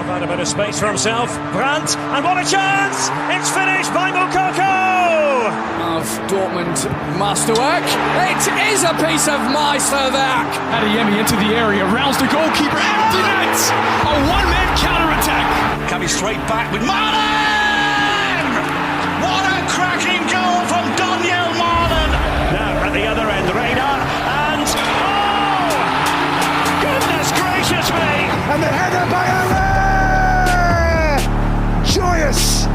Had a bit of space for himself. Brandt, and what a chance! It's finished by Moukoko! Of Dortmund masterwork. It is a piece of Meisterwerk. Adeyemi into the area, rounds the goalkeeper, empty net! A one-man counter-attack. Coming straight back with Marlon! What a cracking goal from Daniel Marlon! Now at the other end, Reina, and oh! Goodness gracious me! And the header by Allen! Joyous!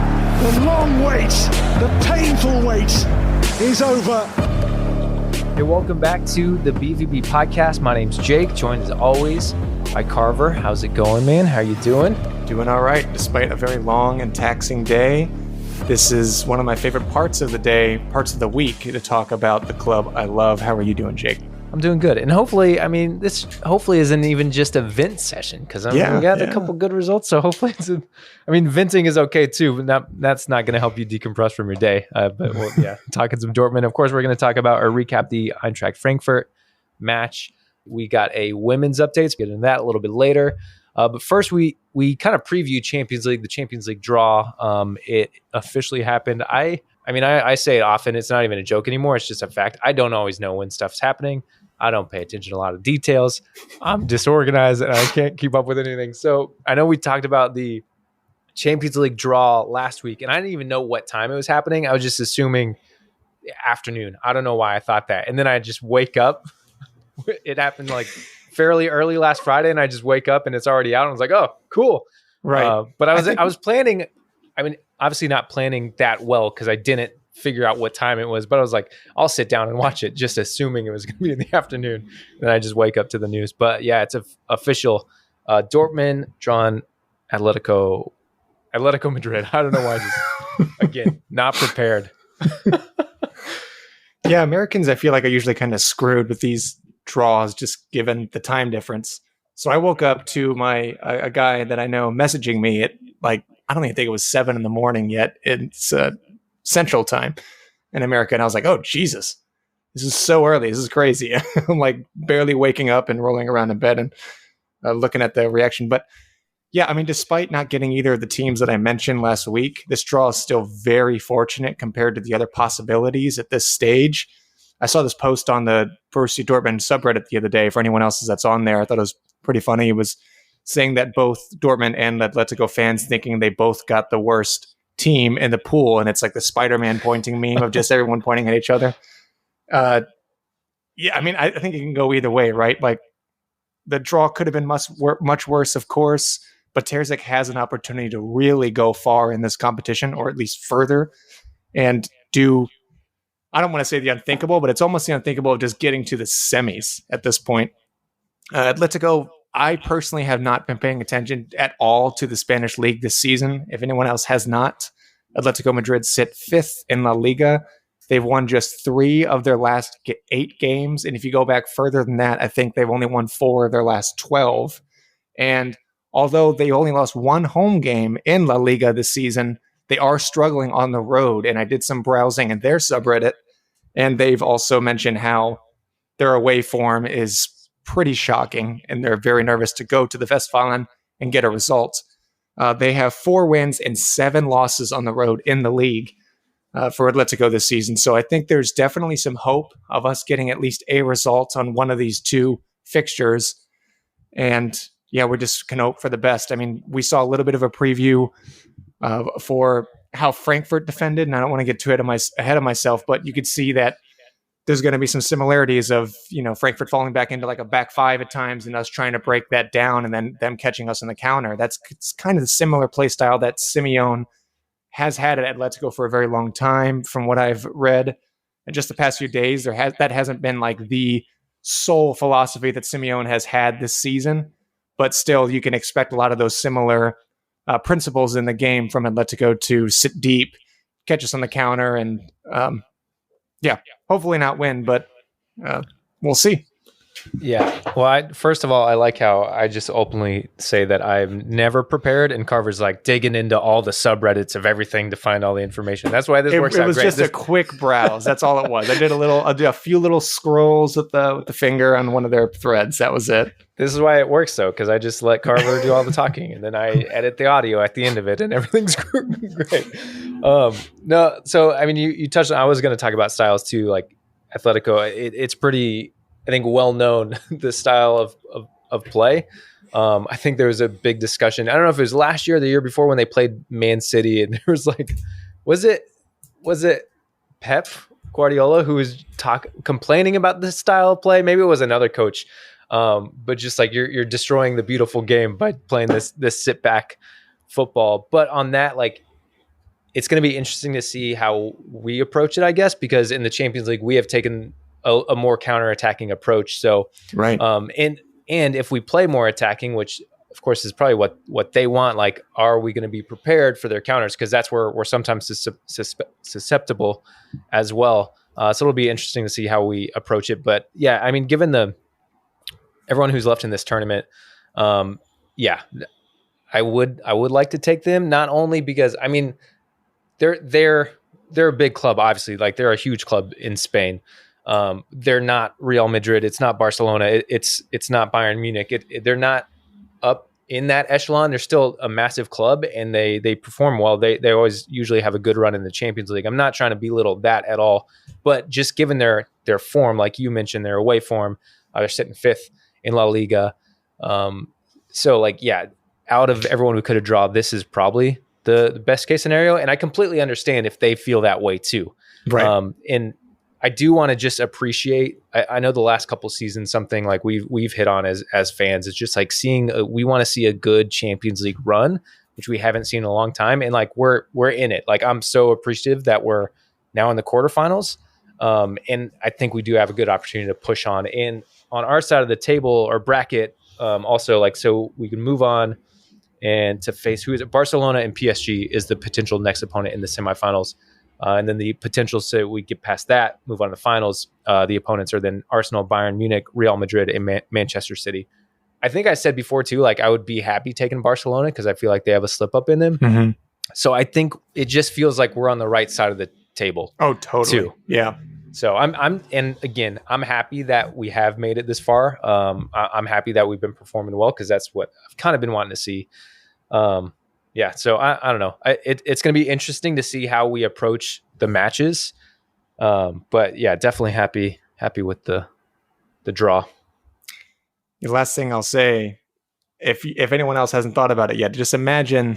The long wait, the painful wait is over. Hey, welcome back to the BVB podcast. My name's Jake, joined as always by Carver. How's it going, man? How you doing? Doing all right, despite a very long and taxing day. This is one of my favorite parts of the day, parts of the week, to talk about the club I love. How are you doing, Jake? I'm doing good. And hopefully, this isn't even just a vent session, because we got a couple good results. So hopefully venting is okay too, but that's not going to help you decompress from your day. Talking some Dortmund. Of course, we're going to talk about or recap the Eintracht Frankfurt match. We got a women's update. So get into that a little bit later. But first, we kind of preview Champions League, the Champions League draw. It officially happened. I say it often. It's not even a joke anymore. It's just a fact. I don't always know when stuff's happening. I don't pay attention to a lot of details. I'm disorganized and I can't keep up with anything. So I know we talked about the Champions League draw last week, and I didn't even know what time it was happening. I was just assuming afternoon. I don't know why I thought that. And then I just wake up. It happened like fairly early last Friday, and I just wake up and it's already out. And I was like, oh, cool. Right. But I was planning. Obviously not planning that well because I didn't figure out what time it was, but I was like, I'll sit down and watch it, just assuming it was going to be in the afternoon. Then I just wake up to the news. But yeah, it's official. Dortmund drawn Atletico Madrid. I don't know why. Again, not prepared. Yeah, Americans, I feel like, are usually kind of screwed with these draws, just given the time difference. So I woke up to a guy that I know messaging me at like, I don't even think it was 7 a.m. yet. It's Central Time in America. And I was like, oh, Jesus, this is so early. This is crazy. I'm like barely waking up and rolling around in bed and looking at the reaction. But yeah, despite not getting either of the teams that I mentioned last week, this draw is still very fortunate compared to the other possibilities at this stage. I saw this post on the Borussia Dortmund subreddit the other day. For anyone else that's on there, I thought it was pretty funny. It was saying that both Dortmund and Atletico fans thinking they both got the worst team in the pool, and it's like the Spider-Man pointing meme of just everyone pointing at each other. I think it can go either way, right? Like the draw could have been much worse, of course, but Terzic has an opportunity to really go far in this competition, or at least further, and do, I don't want to say the unthinkable, but it's almost the unthinkable of just getting to the semis at this point. Atletico, I personally have not been paying attention at all to the Spanish league this season. If anyone else has not, Atletico Madrid sit 5th in La Liga. They've won just 3 of their last 8 games. And if you go back further than that, I think they've only won 4 of their last 12. And although they only lost 1 home game in La Liga this season, they are struggling on the road. And I did some browsing in their subreddit, and they've also mentioned how their away form is pretty shocking, and they're very nervous to go to the Westfalen and get a result. They have 4 wins and 7 losses on the road in the league for Atletico this season. So I think there's definitely some hope of us getting at least a result on one of these 2 fixtures. And yeah, we're just going to hope for the best. We saw a little bit of a preview for how Frankfurt defended, and I don't want to get too ahead of myself, but you could see that there's going to be some similarities of, Frankfurt falling back into like a back 5 at times and us trying to break that down and then them catching us in the counter. It's kind of the similar play style that Simeone has had at Atletico for a very long time, from what I've read. And just the past few days, that hasn't been like the sole philosophy that Simeone has had this season. But still, you can expect a lot of those similar principles in the game from Atletico to sit deep, catch us on the counter, and hopefully not win, but we'll see. Yeah. Well, first of all, I like how I just openly say that I'm never prepared, and Carver's like digging into all the subreddits of everything to find all the information. That's why this works out great. It was just a quick browse. That's all it was. I did a few little scrolls with the finger on one of their threads. That was it. This is why it works, though, because I just let Carver do all the talking, and then I edit the audio at the end of it, and everything's great. No, so I mean, you touched on. I was going to talk about styles too, like Atletico. It's pretty, I think, well known the style of play. I think there was a big discussion. I don't know if it was last year or the year before when they played Man City, and there was like, was it Pep Guardiola who was complaining about this style of play? Maybe it was another coach. But just like you're destroying the beautiful game by playing this sit back football. But on that, like, it's going to be interesting to see how we approach it, I guess, because in the Champions League we have taken a more counter-attacking approach. So, right. And if we play more attacking, which of course is probably what they want, like, are we going to be prepared for their counters? Because that's where we're sometimes susceptible as well. So it'll be interesting to see how we approach it. But yeah, I mean, given everyone who's left in this tournament, yeah, I would like to take them, not only because, I mean, they're a big club, obviously, like they're a huge club in Spain. They're not Real Madrid. It's not Barcelona. It's not Bayern Munich. They're not up in that echelon. They're still a massive club, and they perform well. They always usually have a good run in the Champions League. I'm not trying to belittle that at all, but just given their form, like you mentioned, their away form, they're sitting fifth in La Liga. So like, yeah, out of everyone we could have drawn, this is probably the best case scenario. And I completely understand if they feel that way too. Right. And I do want to just appreciate, I know the last couple seasons, something like we've hit on as fans, it's just like we want to see a good Champions League run, which we haven't seen in a long time. And like, we're in it. Like, I'm so appreciative that we're now in the quarterfinals. And I think we do have a good opportunity to push on. And on our side of the table or bracket, also, like, so we can move on and to face, who is it? Barcelona and PSG is the potential next opponent in the semifinals. And then the potential, so we get past that, move on to the finals. The opponents are then Arsenal, Bayern Munich, Real Madrid, and Manchester City. I think I said before too, like, I would be happy taking Barcelona because I feel like they have a slip up in them. Mm-hmm. So I think it just feels like we're on the right side of the table. Oh, totally. Too. Yeah. So and again, I'm happy that we have made it this far. I'm happy that we've been performing well because that's what I've kind of been wanting to see. Yeah. So I don't know. It's going to be interesting to see how we approach the matches. But yeah, definitely happy with the draw. The last thing I'll say, if anyone else hasn't thought about it yet, just imagine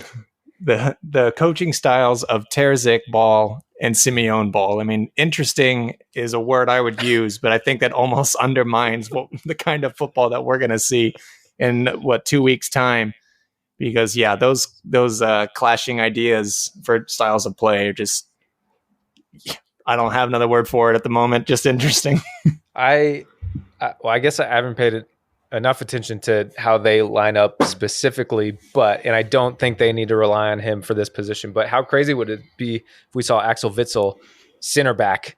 the coaching styles of Terzic ball and Simeone ball. I mean, interesting is a word I would use, but I think that almost undermines the kind of football that we're going to see in 2 weeks' time. Because yeah, those clashing ideas for styles of play are just, I don't have another word for it at the moment. Just interesting. I guess I haven't paid enough attention to how they line up specifically, and I don't think they need to rely on him for this position. But how crazy would it be if we saw Axel Witsel center back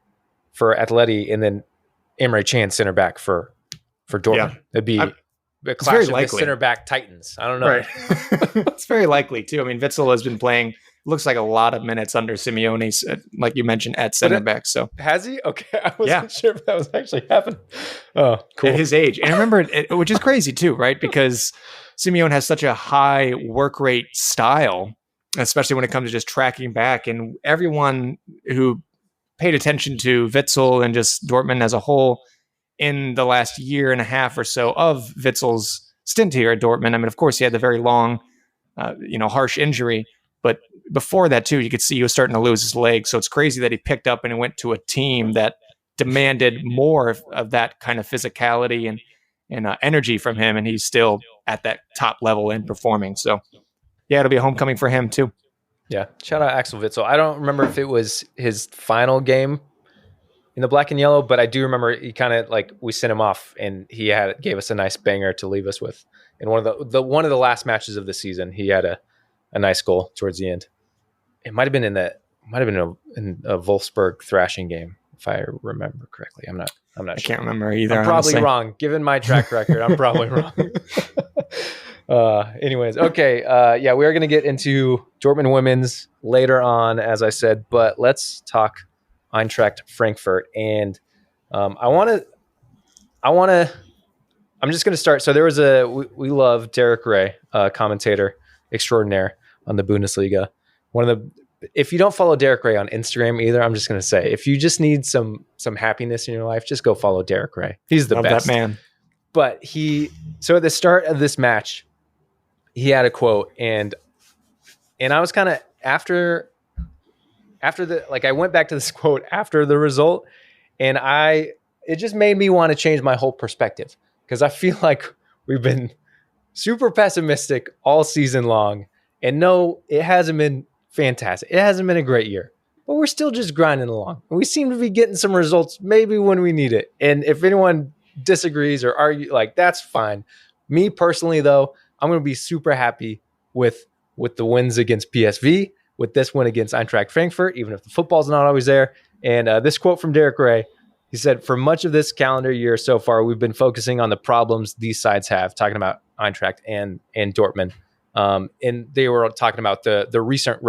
for Atleti and then Emre Can center back for Dortmund? Yeah. It'd be a clash of the center back titans. I don't know. Right. It's very likely too. I mean, Witsel has been playing, looks like a lot of minutes under Simeone, like you mentioned, at center back. So has he? Okay, I wasn't sure if that was actually happening. Oh, cool. At his age, and I remember, which is crazy too, right? Because Simeone has such a high work rate style, especially when it comes to just tracking back. And everyone who paid attention to Witsel and just Dortmund as a whole in the last year and a half or so of Witzel's stint here at Dortmund. I mean, of course, he had the very long, harsh injury. But before that, too, you could see he was starting to lose his legs. So it's crazy that he picked up and he went to a team that demanded more of that kind of physicality and energy from him. And he's still at that top level and performing. So, yeah, it'll be a homecoming for him, too. Yeah. Shout out Axel Witsel. I don't remember if it was his final game in the black and yellow, but I do remember he kind of we sent him off and he gave us a nice banger to leave us with. In one of the last matches of the season, he had a nice goal towards the end. It might have been in a Wolfsburg thrashing game. if I remember correctly. I'm not sure. I can't remember either. I'm probably honestly. wrong. Given my track record, I'm probably wrong. Anyways, okay. Yeah, we are going to get into Dortmund women's later on, as I said, but let's talk Eintracht Frankfurt. And I'm just going to start. So there was we love Derek Ray, commentator extraordinaire on the Bundesliga. If you don't follow Derek Ray on Instagram either, I'm just going to say, if you just need some happiness in your life, just go follow Derek Ray. He's the Love best. that man. But so at the start of this match, he had a quote, and I was kind of after I went back to this quote after the result, and it just made me want to change my whole perspective, because I feel like we've been super pessimistic all season long, and no, it hasn't been fantastic. It hasn't been a great year, but we're still just grinding along. We seem to be getting some results maybe when we need it. And if anyone disagrees or argue, like, that's fine. Me personally, though, I'm going to be super happy with the wins against PSV, with this win against Eintracht Frankfurt, even if the football's not always there. And this quote from Derek Ray, he said, "For much of this calendar year so far, we've been focusing on the problems these sides have," talking about Eintracht and Dortmund. And they were talking about the recent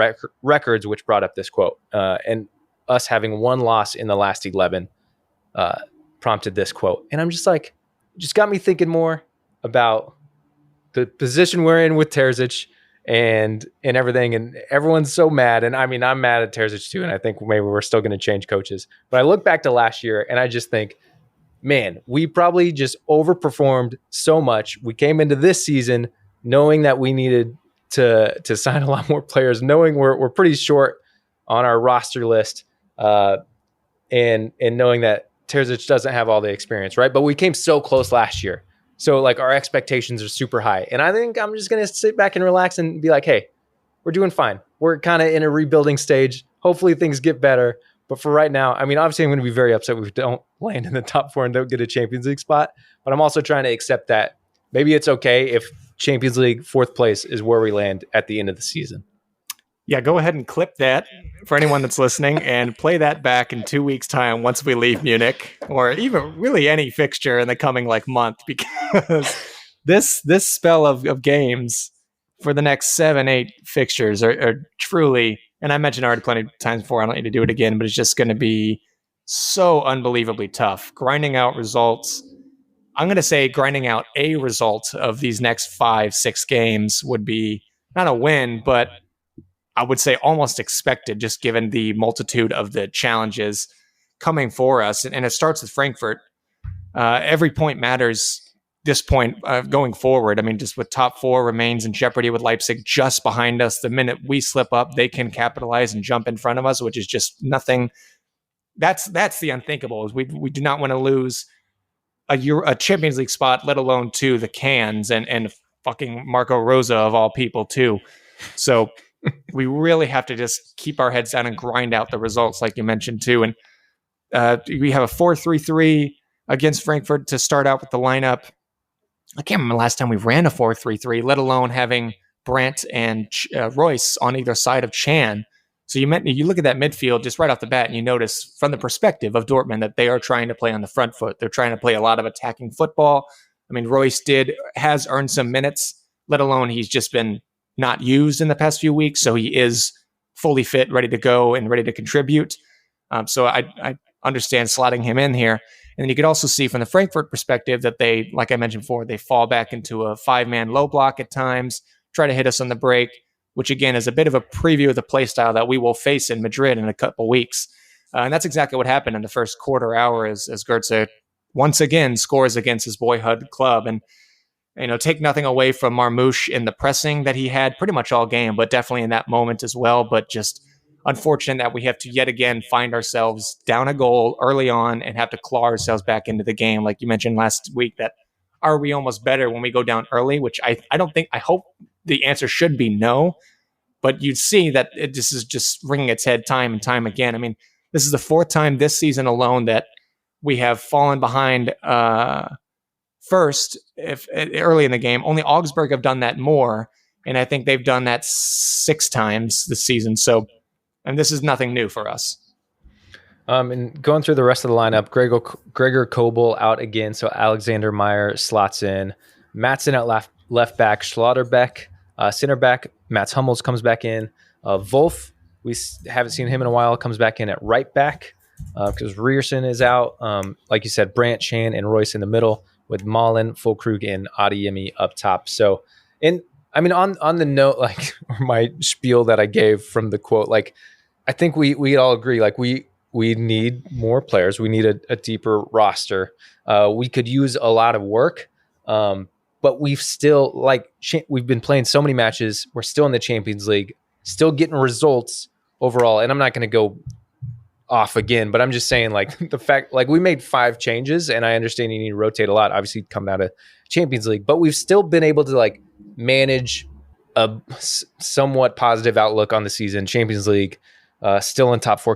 records, which brought up this quote. And us having one loss in the last 11 prompted this quote. And I'm just like, just got me thinking more about the position we're in with Terzic and everything. And everyone's so mad. And I mean, I'm mad at Terzic too. And I think maybe we're still going to change coaches. But I look back to last year and I just think, man, we probably just overperformed so much. We came into this season knowing that we needed to sign a lot more players, knowing we're pretty short on our roster list, and knowing that Terzic doesn't have all the experience, right? But we came so close last year. So like our expectations are super high. And I think I'm just going to sit back and relax and be like, hey, we're doing fine. We're kind of in a rebuilding stage. Hopefully things get better. But for right now, I mean, obviously I'm going to be very upset if we don't land in the top 4 and don't get a Champions League spot. But I'm also trying to accept that maybe it's okay if Champions League 4th place is where we land at the end of the season. Yeah, go ahead and clip that for anyone that's listening and play that back in 2 weeks' time once we leave Munich, or even really any fixture in the coming month, because this spell of games for the next 7-8 fixtures are truly, and I mentioned already plenty of times before, I don't need to do it again, but it's just going to be so unbelievably tough. Grinding out results. I'm going to say grinding out a result of these next 5-6 games would be not a win, but I would say almost expected, just given the multitude of the challenges coming for us. And it starts with Frankfurt. Every point matters this point going forward. I mean, just with top 4 remains in jeopardy with Leipzig just behind us. The minute we slip up, they can capitalize and jump in front of us, which is just nothing. That's the unthinkable. Is we do not want to lose a Champions League spot, let alone to the Cans and fucking Marco Rosa of all people too. So we really have to just keep our heads down and grind out the results, like you mentioned too. And we have a 4-3-3 against Frankfurt to start out with the lineup. I can't remember the last time we ran a 4-3-3, let alone having Brandt and Royce on either side of Chan. So you look at that midfield just right off the bat and you notice from the perspective of Dortmund that they are trying to play on the front foot. They're trying to play a lot of attacking football. I mean, Royce has earned some minutes, let alone he's just been not used in the past few weeks. So he is fully fit, ready to go and ready to contribute. So I understand slotting him in here. And then you could also see from the Frankfurt perspective that they, like I mentioned before, they fall back into a 5-man low block at times, try to hit us on the break, which again is a bit of a preview of the play style that we will face in Madrid in a couple weeks. And that's exactly what happened in the first quarter hour as Goetze once again scores against his boyhood club. And take nothing away from Marmouche in the pressing that he had pretty much all game, but definitely in that moment as well. But just unfortunate that we have to yet again find ourselves down a goal early on and have to claw ourselves back into the game. Like you mentioned last week, that are we almost better when we go down early, which I hope the answer should be no, but you'd see that this is just ringing its head time and time again. I mean, this is the 4th time this season alone that we have fallen behind first early in the game. Only Augsburg have done that more, and I think they've done that 6 times this season. So, and this is nothing new for us. And going through the rest of the lineup, Gregor Kobel out again, so Alexander Meyer slots in. Mattson at left back, Schlotterbeck center back, Mats Hummels comes back in. Wolf, we haven't seen him in a while, comes back in at right back because Rierson is out. Like you said, Brandt, Chan, and Royce in the middle with Malen, Fulkrug, and Adeyemi up top. So, on the note, like my spiel that I gave from the quote, like I think we all agree, like we need more players. We need a deeper roster. We could use a lot of work, but we've still we've been playing so many matches. We're still in the Champions League, still getting results overall. And I'm not going to go off again, but I'm just saying, like, the fact, like, we made 5 changes, and I understand you need to rotate a lot, obviously coming out of Champions League, but we've still been able to like manage a somewhat positive outlook on the season. Champions League, still in top 4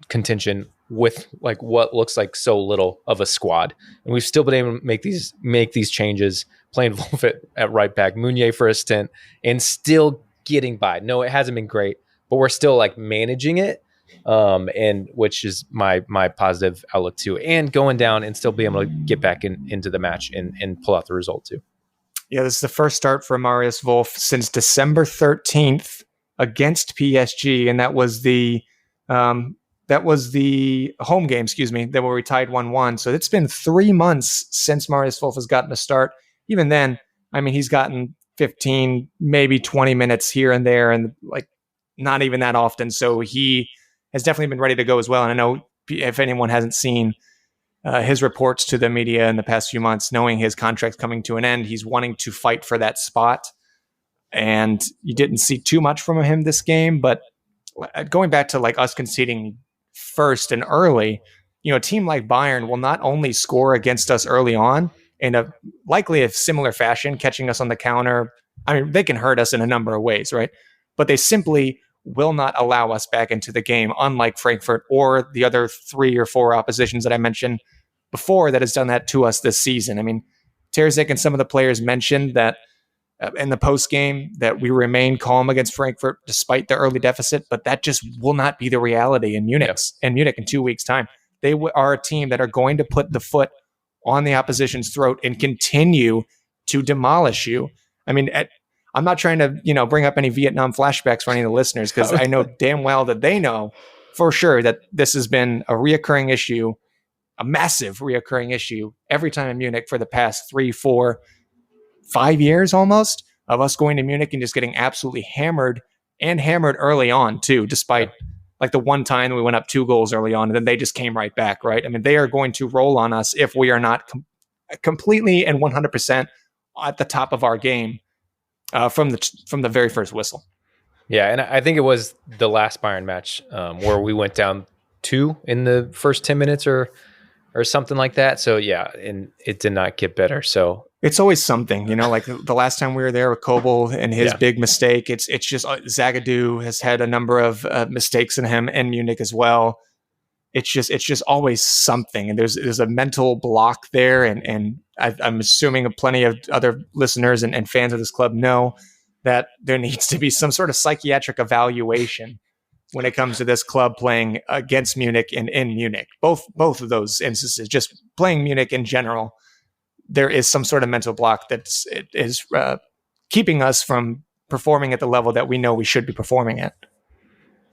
contention with like what looks like so little of a squad, and we've still been able to make these changes, playing Wolf at right back, Meunier for a stint, and still getting by. No, it hasn't been great, but we're still like managing it, and which is my positive outlook too, and going down and still being able to get back into the match and pull out the result too. Yeah, this is the first start for Marius Wolf since December 13th against PSG, and that was the home game, that where we tied 1-1. So it's been 3 months since Marius Wolf has gotten a start. Even then, I mean, he's gotten 15, maybe 20 minutes here and there, and like not even that often. So he has definitely been ready to go as well. And I know if anyone hasn't seen his reports to the media in the past few months, knowing his contract's coming to an end, he's wanting to fight for that spot. And you didn't see too much from him this game, but going back to like us conceding first and early, a team like Bayern will not only score against us early on in likely a similar fashion, catching us on the counter. I mean, they can hurt us in a number of ways, right? But they simply will not allow us back into the game, unlike Frankfurt or the other 3 or 4 oppositions that I mentioned before that has done that to us this season. I mean, Terzic and some of the players mentioned that in the post game that we remain calm against Frankfurt despite the early deficit, but that just will not be the reality in Munich. In Munich in 2 weeks' time, they are a team that are going to put the foot on the opposition's throat and continue to demolish you. I mean, I'm not trying to bring up any Vietnam flashbacks for any of the listeners, because I know damn well that they know for sure that this has been a reoccurring issue, a massive reoccurring issue every time in Munich for the past 3, 4, 5 years almost, of us going to Munich and just getting absolutely hammered, and hammered early on too, despite like the one time we went up 2 goals early on and then they just came right back, right? I mean, they are going to roll on us if we are not completely and 100% at the top of our game from the very first whistle. Yeah, and I think it was the last Bayern match where we went down 2 in the first 10 minutes or something like that. So yeah, and it did not get better. So it's always something, like the last time we were there with Kobel and his big mistake. It's just Zagadou has had a number of mistakes in him in Munich as well. It's just always something, and there's a mental block there. And I'm assuming plenty of other listeners and fans of this club know that there needs to be some sort of psychiatric evaluation when it comes to this club playing against Munich and in Munich. Both of those instances, just playing Munich in general, there is some sort of mental block that is keeping us from performing at the level that we know we should be performing at.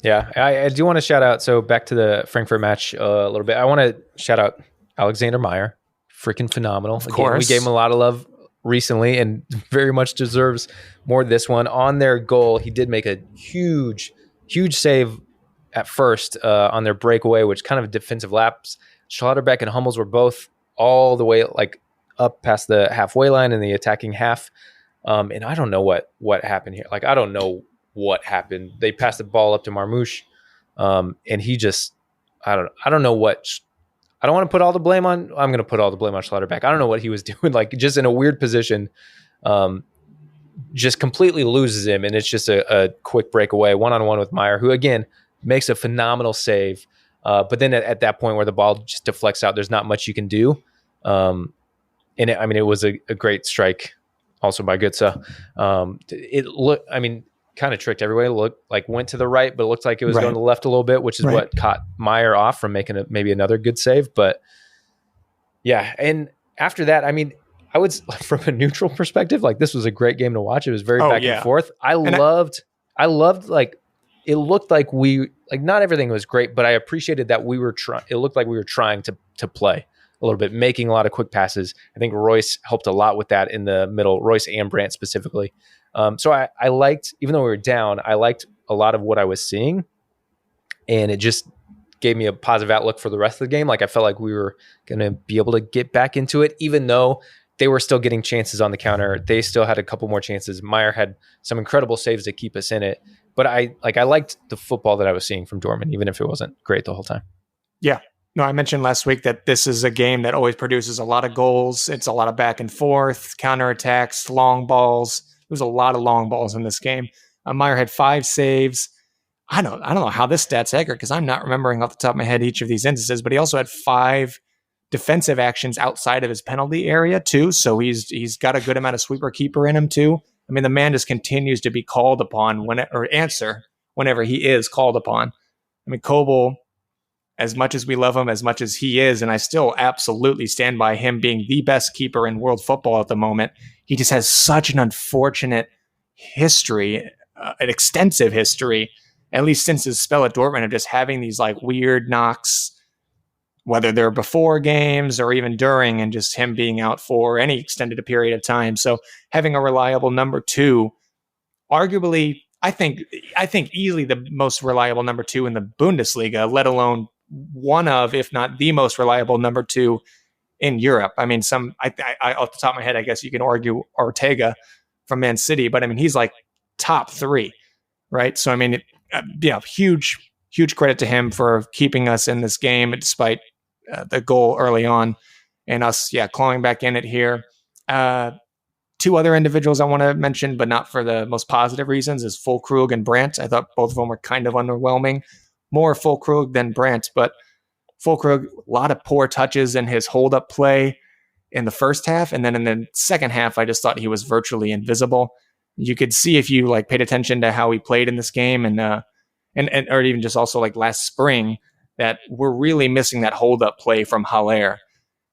Yeah, I do want to shout out, so back to the Frankfurt match a little bit. I want to shout out Alexander Meyer, freaking phenomenal. Of course. We gave him a lot of love recently and very much deserves more this one. On their goal, he did make a huge save at first on their breakaway, which kind of defensive lapse. Schlotterbeck and Hummels were both all the way like up past the halfway line in the attacking half. And I don't know what happened here. Like, I don't know what happened. They passed the ball up to Marmouche, and he just, I don't know what. I don't want to put all the blame on. I'm going to put all the blame on Schlotterbeck. I don't know what he was doing. Like, just in a weird position, just completely loses him, and it's just a quick breakaway, one-on-one with Meyer, who again makes a phenomenal save. But then at that point where the ball just deflects out, there's not much you can do. And it was a great strike also by Götze. kind of tricked everybody. Looked like went to the right, but it looked like it was going to the left a little bit, which is Right. what caught Meyer off from making maybe another good save. But yeah, and after that, I mean, I would, from a neutral perspective, like this was a great game to watch. It was very back and forth. I loved like it looked like not everything was great, but I appreciated that we were trying. It looked like we were trying to play a little bit, making a lot of quick passes. I think Royce helped a lot with that in the middle. Royce and Brandt specifically. So I liked, even though we were down, I liked a lot of what I was seeing, and it just gave me a positive outlook for the rest of the game. Like I felt like we were going to be able to get back into it, even though they were still getting chances on the counter. They still had a couple more chances. Meyer had some incredible saves to keep us in it. But I liked the football that I was seeing from Dortmund, even if it wasn't great the whole time. Yeah. No, I mentioned last week that this is a game that always produces a lot of goals. It's a lot of back and forth, counterattacks, long balls. There was a lot of long balls in this game. Meyer had 5 saves. I don't know how this stat's accurate because I'm not remembering off the top of my head each of these instances, but he also had 5 defensive actions outside of his penalty area too. So he's got a good amount of sweeper keeper in him too. I mean, the man just continues to be called upon answer whenever he is called upon. I mean, Kobel, as much as we love him, as much as he is, and I still absolutely stand by him being the best keeper in world football at the moment, he just has such an unfortunate history, an extensive history, at least since his spell at Dortmund, of just having these like weird knocks, whether they're before games or even during, and just him being out for any extended period of time. So having a reliable number 2, arguably, I think easily the most reliable number 2 in the Bundesliga, let alone one of, if not the most reliable number 2 in Europe. I mean, I off the top of my head, I guess you can argue Ortega from Man City, but I mean, he's like top 3, right? So, I mean, huge credit to him for keeping us in this game despite the goal early on and us, clawing back in it here. 2 other individuals I want to mention, but not for the most positive reasons, is Füllkrug and Brandt. I thought both of them were kind of underwhelming. More Füllkrug than Brandt, but Füllkrug, a lot of poor touches in his hold-up play in the first half, and then in the second half, I just thought he was virtually invisible. You could see if you paid attention to how he played in this game, and or even just also last spring, that we're really missing that hold-up play from Haller.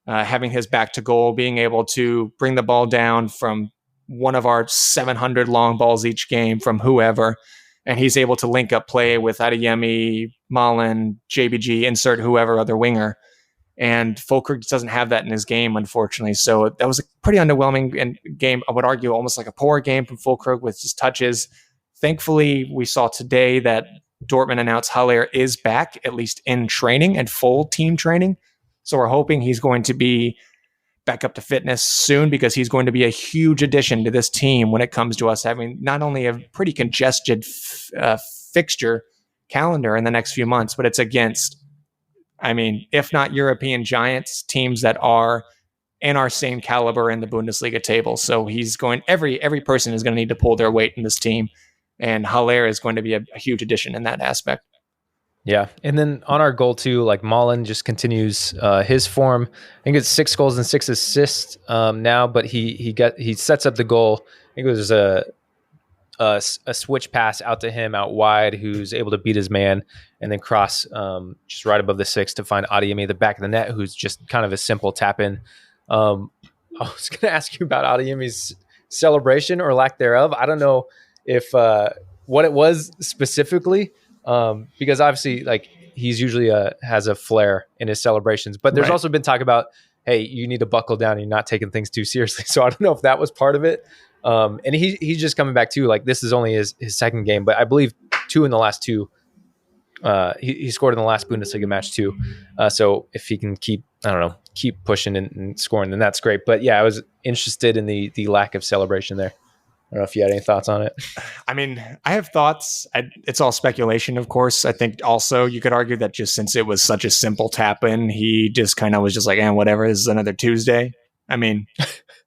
Having his back to goal, being able to bring the ball down from one of our 700 long balls each game from whoever, and he's able to link up play with Adeyemi, Malen, JBG, insert whoever other winger. And Füllkrug doesn't have that in his game, unfortunately. So that was a pretty underwhelming game. I would argue almost like a poor game from Füllkrug with just touches. Thankfully, we saw today that Dortmund announced Haller is back, at least in training and full team training. So we're hoping he's going to be back up to fitness soon, because he's going to be a huge addition to this team when it comes to us having not only a pretty congested fixture calendar in the next few months, but it's against, I mean, if not European giants, teams that are in our same caliber in the Bundesliga table. So he's going, every person is going to need to pull their weight in this team. And Haller is going to be a huge addition in that aspect. Yeah. And then on our goal too, Malen just continues his form. I think it's 6 goals and 6 assists now, but he sets up the goal. I think it was a switch pass out to him out wide, who's able to beat his man and then cross just right above the 6 to find Adeyemi at the back of the net, who's just kind of a simple tap in. I was going to ask you about Adeyemi's celebration or lack thereof. I don't know if what it was specifically, because obviously he's usually has a flair in his celebrations, but there's also been talk about, hey, you need to buckle down, you're not taking things too seriously. So I don't know if that was part of it. And he's just coming back too. This is only his second game, but I believe 2 in the last 2. He scored in the last Bundesliga match too. So if he can keep pushing and scoring, then that's great. But yeah, I was interested in the lack of celebration there. I don't know if you had any thoughts on it. I mean, I have thoughts. It's all speculation, of course. I think also you could argue that just since it was such a simple tap in, he just kind of was just whatever, this is another Tuesday. I mean,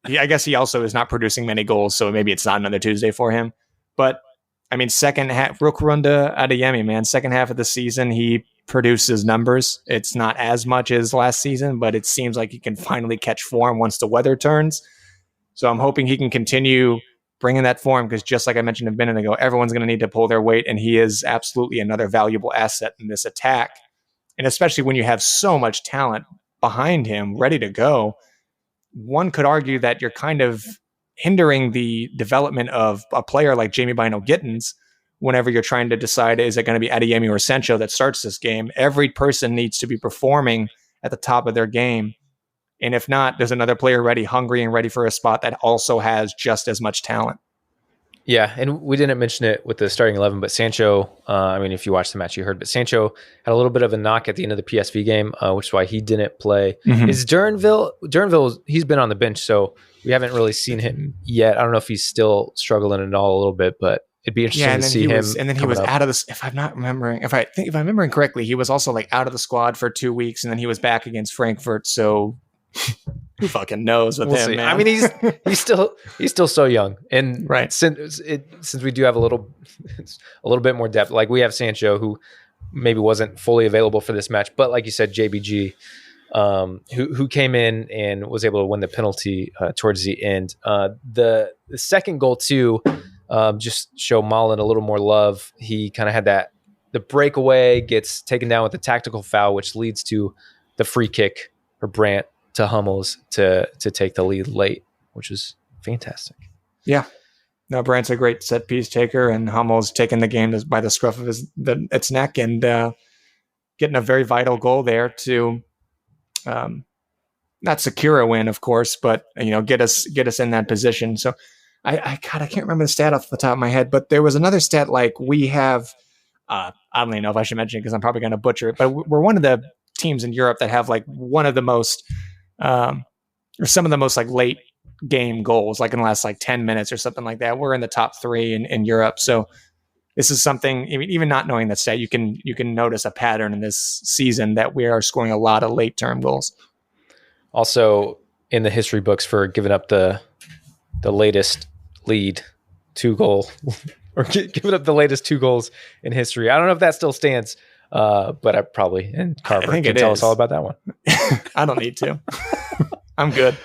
I guess he also is not producing many goals, so maybe it's not another Tuesday for him. But I mean, second half, Rückrunde Adeyemi, man, second half of the season, he produces numbers. It's not as much as last season, but it seems like he can finally catch form once the weather turns. So I'm hoping he can continue bring in that form, because just like I mentioned a minute ago, everyone's going to need to pull their weight, and he is absolutely another valuable asset in this attack. And especially when you have so much talent behind him ready to go, one could argue that you're kind of hindering the development of a player like Jamie Bino-Gittins whenever you're trying to decide, is it going to be Adeyemi or Sancho that starts this game? Every person needs to be performing at the top of their game. And if not, there's another player ready, hungry, and ready for a spot that also has just as much talent. Yeah, and we didn't mention it with the starting 11, but Sancho, if you watched the match, you heard, but Sancho had a little bit of a knock at the end of the PSV game, which is why he didn't play. Mm-hmm. Is Duranville, he's been on the bench, so we haven't really seen him yet. I don't know if he's still struggling at all a little bit, but it'd be interesting to see him. And then he was out of this, if I'm remembering correctly, he was also like out of the squad for 2 weeks, and then he was back against Frankfurt, so who fucking knows with him, man? I mean, he's still so young, and right. Since we do have a little bit more depth, like we have Sancho, who maybe wasn't fully available for this match, but like you said, JBG, who came in and was able to win the penalty towards the end. The second goal too, just show Malen a little more love. He kind of had the breakaway, gets taken down with a tactical foul, which leads to the free kick for Brandt to Hummels to take the lead late, which is fantastic. Yeah. No, Brandt's a great set piece taker, and Hummels taking the game by the scruff of its neck and getting a very vital goal there to not secure a win, of course, but get us in that position. So I can't remember the stat off the top of my head, but there was another stat like we have. I don't even know if I should mention it because I'm probably going to butcher it, but we're one of the teams in Europe that have like one of the most or some of the most like late game goals, like in the last like 10 minutes or something like that. We're in the top 3 in Europe. So this is something, even not knowing that stat, you can notice a pattern in this season that we are scoring a lot of late term goals. Also in the history books for giving up the latest lead 2 goal or giving up the latest 2 goals in history. I don't know if that still stands. But I probably, and Carver can tell us all about that one. I don't need to. I'm good.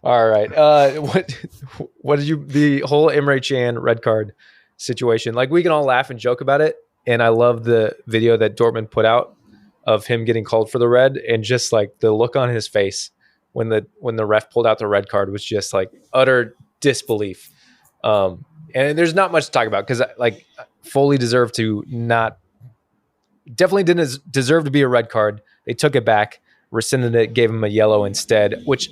All right. What did the whole Emre Can red card situation? Like, we can all laugh and joke about it. And I love the video that Dortmund put out of him getting called for the red, and just like the look on his face when the ref pulled out the red card was just like utter disbelief. And there's not much to talk about because like fully deserved to not. Definitely didn't deserve to be a red card. They took it back, rescinded it, gave him a yellow instead, which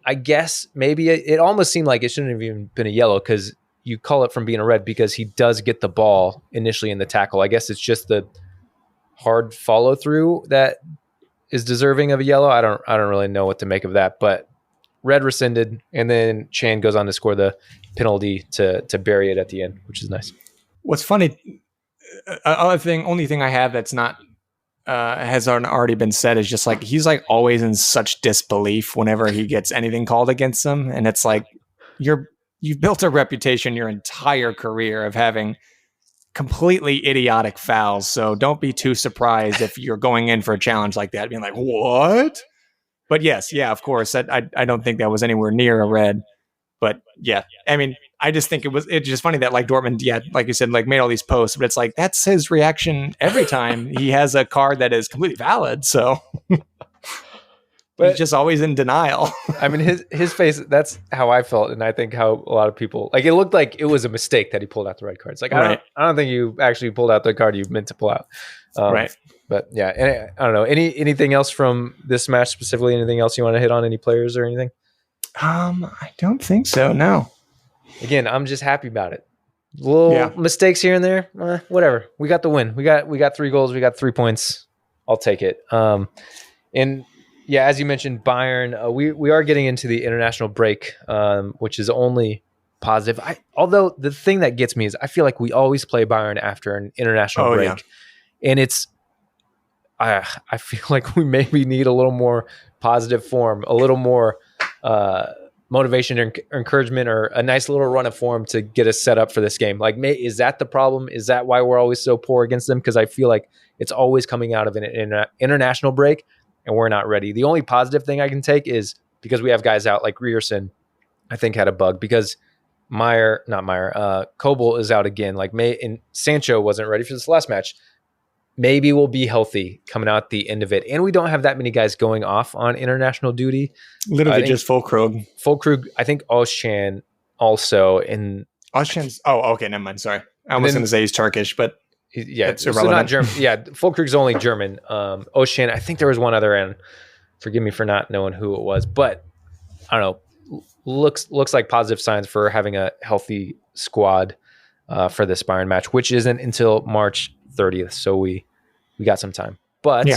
I guess maybe it almost seemed like it shouldn't have even been a yellow because you call it from being a red because he does get the ball initially in the tackle. I guess it's just the hard follow through that is deserving of a yellow. I don't really know what to make of that, but red rescinded, and then Chan goes on to score the penalty to bury it at the end, which is nice. What's funny, only thing I have that's not has already been said is just like he's like always in such disbelief whenever he gets anything called against him, and it's like you've built a reputation your entire career of having completely idiotic fouls, so don't be too surprised if you're going in for a challenge like that, being like, what? But yes, yeah, of course, I don't think that was anywhere near a red. But yeah, I mean, I just think it's just funny that like Dortmund, yeah, like you said, like made all these posts, but it's like that's his reaction every time he has a card that is completely valid. So but he's just always in denial. I mean, his face, that's how I felt. And I think how a lot of people, like, it looked like it was a mistake that he pulled out the red card. It's like, I don't think you actually pulled out the card you meant to pull out. Right. But yeah, and I don't know, anything else from this match specifically, anything else you want to hit on, any players or anything? I don't think so. No. Again, I'm just happy about it. Little mistakes here and there, whatever. We got the win. We got 3 goals. We got 3 points. I'll take it. And yeah, as you mentioned, Bayern. We are getting into the international break, which is only positive. Although the thing that gets me is I feel like we always play Bayern after an international break, and it's. I feel like we maybe need a little more positive form, a little more motivation or encouragement, or a nice little run of form to get us set up for this game. Like, is that the problem? Is that why we're always so poor against them? Because I feel like it's always coming out of an international break and we're not ready. The only positive thing I can take is because we have guys out like Ryerson, I think had a bug, because Kobel is out again. Like and Sancho wasn't ready for this last match. Maybe we'll be healthy coming out at the end of it. And we don't have that many guys going off on international duty. Literally just Fulkrug. I think Özcan also. And Özcan's, okay, never mind. Sorry. I was going to say he's Turkish, but it's irrelevant. So not German. Yeah, Fulkrug's only German. Özcan, I think there was one other, and forgive me for not knowing who it was, but I don't know. Looks like positive signs for having a healthy squad for this Bayern match, which isn't until March 30th. So we got some time. But you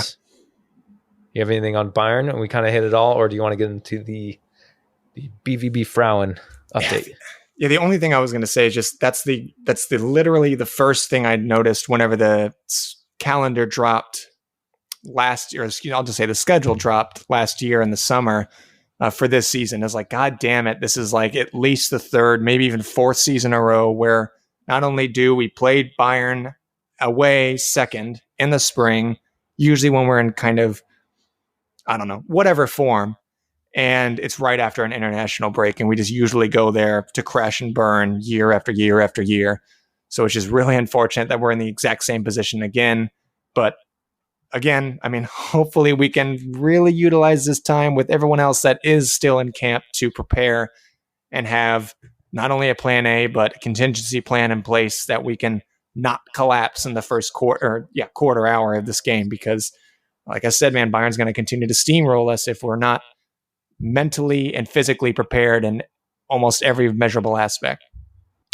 have anything on Bayern? And we kind of hit it all, or do you want to get into the BVB Frauen update? Yeah, the only thing I was going to say is just that's literally the first thing I noticed whenever the calendar dropped last year. I'll just say the schedule dropped last year in the summer for this season. Is like, God damn it, this is like at least the third, maybe even fourth season in a row where not only do we play Bayern away second in the spring, usually when we're in kind of, I don't know, whatever form, and it's right after an international break, and we just usually go there to crash and burn year after year after year. So it's just really unfortunate that we're in the exact same position again. But again, I mean, hopefully we can really utilize this time with everyone else that is still in camp to prepare and have not only a plan A, but a contingency plan in place that we can not collapse in the first quarter hour of this game. Because like I said, man, Bayern's going to continue to steamroll us if we're not mentally and physically prepared in almost every measurable aspect.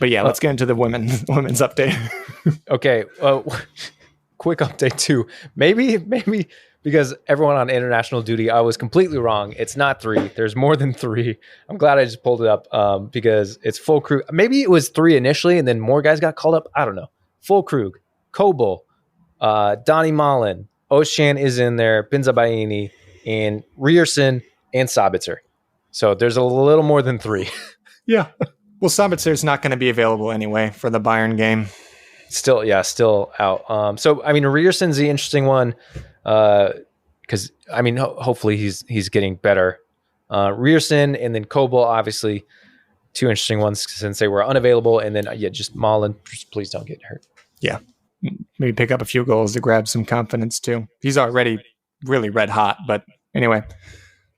But yeah, let's get into the women's update. Okay. Quick update too. Maybe because everyone on international duty, I was completely wrong. It's not 3. There's more than 3. I'm glad I just pulled it up because it's Fulkrug. Maybe it was 3 initially and then more guys got called up. I don't know. Fulkrug, Kobel, Donny Malen, Özcan is in there, Benzabaini, and Ryerson and Sabitzer. So there's a little more than 3. Yeah. Well, Sabitzer's not going to be available anyway for the Bayern game. Still out. So, I mean, Rierson's the interesting one because, I mean, hopefully he's getting better. Ryerson and then Kobel, obviously, 2 interesting ones since they were unavailable. And then, just Malen, please don't get hurt. Yeah. Maybe pick up a few goals to grab some confidence, too. He's already really red hot. But anyway,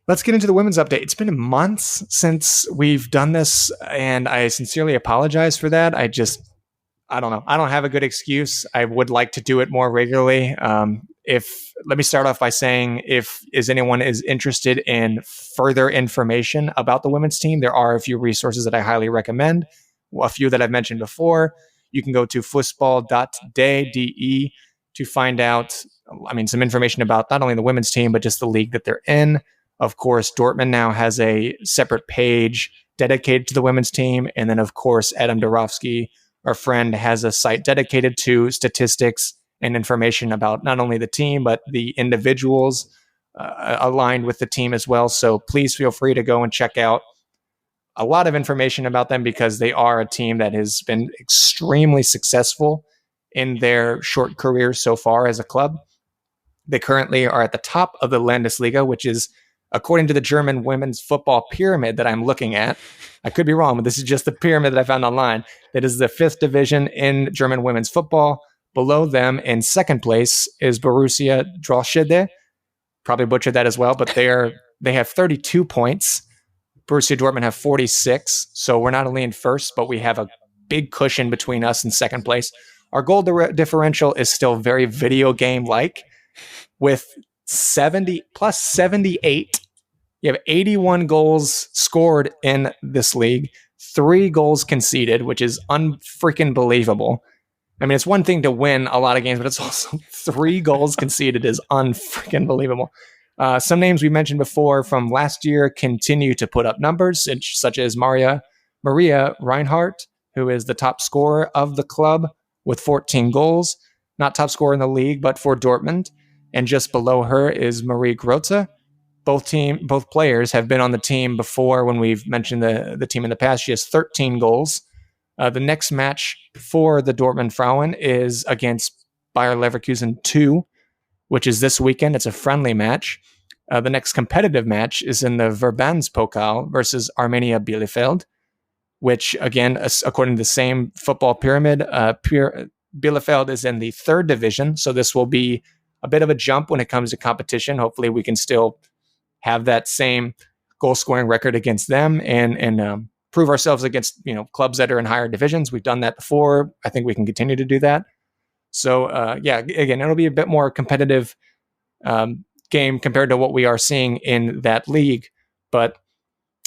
let's get into the women's update. It's been months since we've done this, and I sincerely apologize for that. I don't know. I don't have a good excuse. I would like to do it more regularly. Let me start off by saying, if anyone is interested in further information about the women's team, there are a few resources that I highly recommend. A few that I've mentioned before. You can go to fussball.de to find out, some information about not only the women's team, but just the league that they're in. Of course, Dortmund now has a separate page dedicated to the women's team. And then, of course, Adam Dorofsky, our friend, has a site dedicated to statistics and information about not only the team, but the individuals aligned with the team as well. So please feel free to go and check out a lot of information about them, because they are a team that has been extremely successful in their short career so far as a club. They currently are at the top of the Landesliga, which is, according to the German women's football pyramid that I'm looking at, I could be wrong, but this is just the pyramid that I found online. That is the 5th division in German women's football. Below them, in second place, is Borussia Dortmund. Probably butchered that as well, but they have 32 points. Borussia Dortmund have 46. So we're not only in first, but we have a big cushion between us and second place. Our goal differential is still very video game-like, with 70 plus 78. You have 81 goals scored in this league, 3 goals conceded, which is unfreaking believable. I mean, it's one thing to win a lot of games, but it's also 3 goals conceded is unfreaking believable. Some names we mentioned before from last year continue to put up numbers, such as Maria Reinhardt, who is the top scorer of the club with 14 goals. Not top scorer in the league, but for Dortmund. And just below her is Marie Grote. Both players have been on the team before when we've mentioned the team in the past. She has 13 goals. The next match for the Dortmund Frauen is against Bayer Leverkusen 2, which is this weekend. It's a friendly match. The next competitive match is in the Verbandspokal versus Arminia Bielefeld, which again, according to the same football pyramid, Bielefeld is in the 3rd division. So this will be a bit of a jump when it comes to competition. Hopefully we can still have that same goal scoring record against them and prove ourselves against, clubs that are in higher divisions. We've done that before. I think we can continue to do that. So again, it'll be a bit more competitive game compared to what we are seeing in that league. But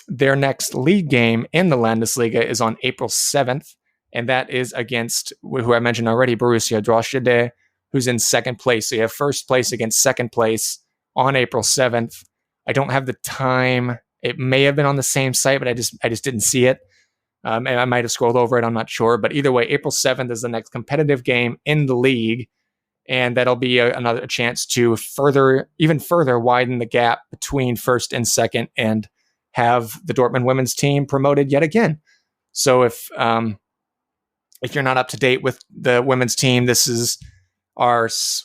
their next league game in the Landesliga is on April 7th. And that is against, who I mentioned already, Borussia Dortmund, who's in 2nd place. So you have 1st place against 2nd place on April 7th. I don't have the time. It may have been on the same site, but I just didn't see it. And I might have scrolled over it. I'm not sure. But either way, April 7th is the next competitive game in the league. And that'll be another chance to even further widen the gap between 1st and 2nd and have the Dortmund women's team promoted yet again. So if you're not up to date with the women's team, this is our, is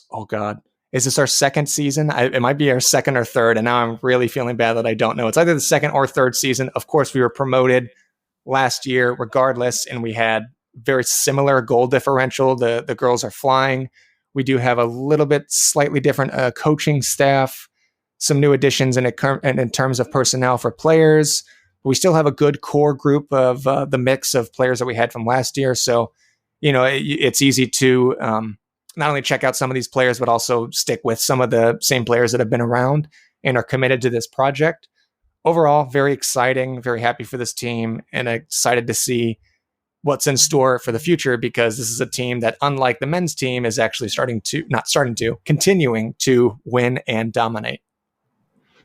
this our 2nd season? It might be our 2nd or 3rd. And now I'm really feeling bad that I don't know. It's either the 2nd or 3rd season. Of course, we were promoted last year regardless, and we had very similar goal differential. The girls are flying. We do have a little bit slightly different coaching staff, some new additions in terms of personnel for players. We still have a good core group of the mix of players that we had from last year. So, it's easy to not only check out some of these players, but also stick with some of the same players that have been around and are committed to this project. Overall, very exciting, very happy for this team, and excited to see what's in store for the future, because this is a team that, unlike the men's team, is actually continuing to win and dominate.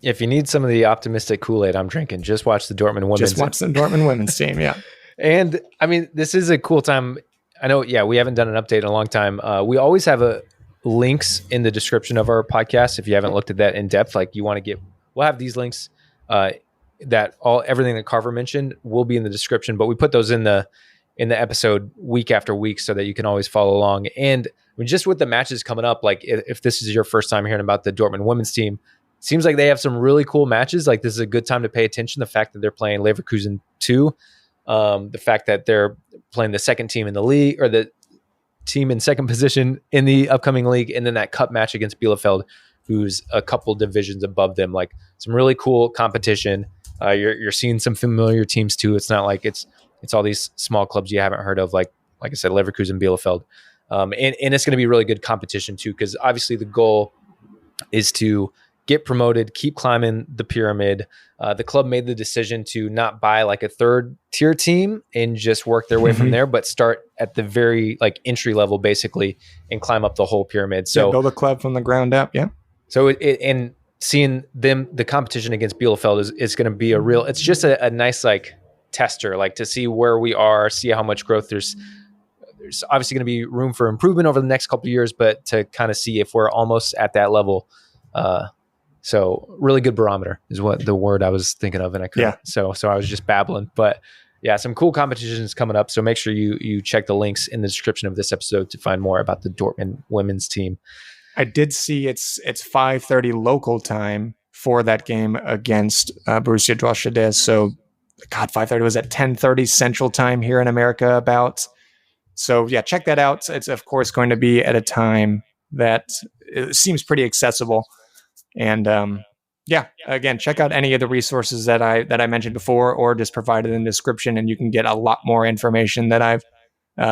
If you need some of the optimistic Kool-Aid I'm drinking, just watch the Dortmund women's. Just watch the Dortmund women's team, yeah. And I mean, this is a cool time. I know, we haven't done an update in a long time. We always have links in the description of our podcast. If you haven't looked at that in depth, we'll have these links. Everything that Carver mentioned will be in the description, but we put those in the episode week after week so that you can always follow along. And just with the matches coming up, if this is your first time hearing about the Dortmund women's team, it seems like they have some really cool matches. This is a good time to pay attention. The fact that they're playing Leverkusen 2, the fact that they're playing the 2nd team in the league, or the team in 2nd position in the upcoming league, and then that cup match against Bielefeld, who's a couple divisions above them. Some really cool competition. You're seeing some familiar teams too. It's not like it's all these small clubs you haven't heard of, like I said, Leverkusen, Bielefeld. And it's going to be really good competition too, because obviously the goal is to get promoted, keep climbing the pyramid. The club made the decision to not buy a 3rd tier team and just work their way from there, but start at the very entry level basically and climb up the whole pyramid. So build a club from the ground up. Yeah. So and seeing the competition against Bielefeld is going to be it's just a nice tester, to see where we are, see how much growth there's obviously going to be room for improvement over the next couple of years, but to kind of see if we're almost at that level. So really good barometer is what the word I was thinking of, and I couldn't. Yeah. So I was just babbling, but yeah, some cool competitions coming up. So make sure you check the links in the description of this episode to find more about the Dortmund women's team. I did see it's 5:30 local time for that game against Borussia Dortmund. So, 5:30 was at 10:30 Central Time here in America about. So yeah, check that out. It's of course going to be at a time that it seems pretty accessible. And again, check out any of the resources that I mentioned before, or just provided in the description, and you can get a lot more information that I've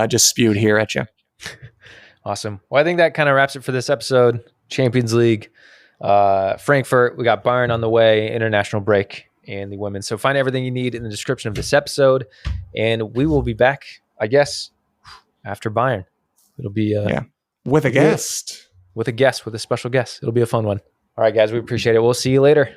just spewed here at you. Awesome. Well, I think that kind of wraps it for this episode. Champions League, Frankfurt, we got Bayern on the way, international break, and the women. So find everything you need in the description of this episode, and we will be back, I guess, after Bayern. It'll be with a guest. With a special guest. It'll be a fun one. All right, guys, we appreciate it. We'll see you later.